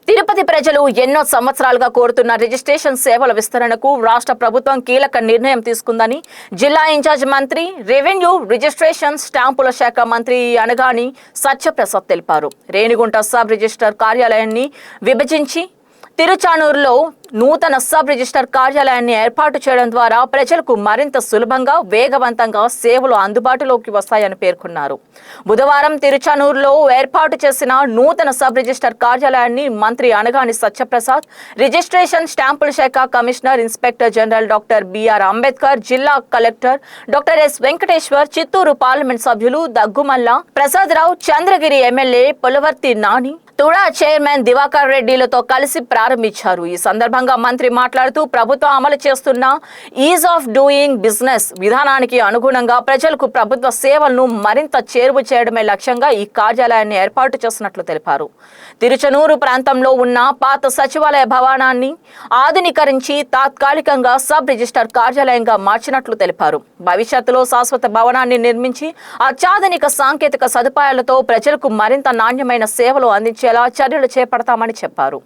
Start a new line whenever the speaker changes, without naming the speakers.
తిరుపతి ప్రజలు ఎన్నో సంవత్సరాలుగా కోరుతున్న రిజిస్ట్రేషన్ సేవల విస్తరణకు రాష్ట్ర ప్రభుత్వం కీలక నిర్ణయం తీసుకుందని జిల్లా ఇన్ఛార్జ్ మంత్రి, రెవెన్యూ, రిజిస్ట్రేషన్, స్టాంపుల శాఖ మంత్రి అనగాని సత్యప్రసాద్ తెలిపారు. రేణిగుంట సబ్ రిజిస్టర్ కార్యాలయాన్ని విభజించి తిరుచానూరులో నూతన సబ్ రిజిస్టర్ కార్యాలయాన్ని ఏర్పాటు చేయడం ద్వారా ప్రజలకు మరింత సులభంగా, వేగవంతంగా సేవలు అందుబాటులోకి వస్తాయని పేర్కొన్నారు. బుధవారం తిరుచానూరులో ఏర్పాటు చేసిన నూతన సబ్ రిజిస్టర్ కార్యాలయాన్ని మంత్రి అనగాని సత్యప్రసాద్, రిజిస్ట్రేషన్, స్టాంపుల శాఖ commissioner, inspector general doctor B R Ambedkar, జిల్లా collector doctor S Venkateshwar, Chittoor parliament సభ్యులు దగ్గుమల్ల ప్రసాదరావు, చంద్రగిరి ఎమ్మెల్యే పులవర్తి నాని, తుడా చైర్మన్ దివాకర్ రెడ్డిలతో కలిసి ప్రారంభించారు. ఈ సందర్భంగా మంత్రి మాట్లాడుతూ ప్రభుత్వం అమలు చేస్తున్న ఈజ్ ఆఫ్ డూయింగ్ బిజినెస్ విధానానికి అనుగుణంగా ప్రజలకు ప్రభుత్వ సేవలను మరింత చేరువ చేయడమే లక్ష్యంగా ఈ కార్యాలయాన్ని ఏర్పాటు చేసినట్లు తెలిపారు. తిరుచనూరు ప్రాంతంలో ఉన్న పాత సచివాలయ భవనాన్ని ఆధునీకరించి తాత్కాలికంగా సబ్ రిజిస్టర్ కార్యాలయంగా మార్చినట్లు తెలిపారు. భవిష్యత్తులో శాశ్వత భవనాన్ని నిర్మించి అత్యాధునిక సాంకేతిక సదుపాయాలతో ప్రజలకు మరింత నాణ్యమైన సేవలు అందించేలా చర్యలు చేపడతామని చెప్పారు.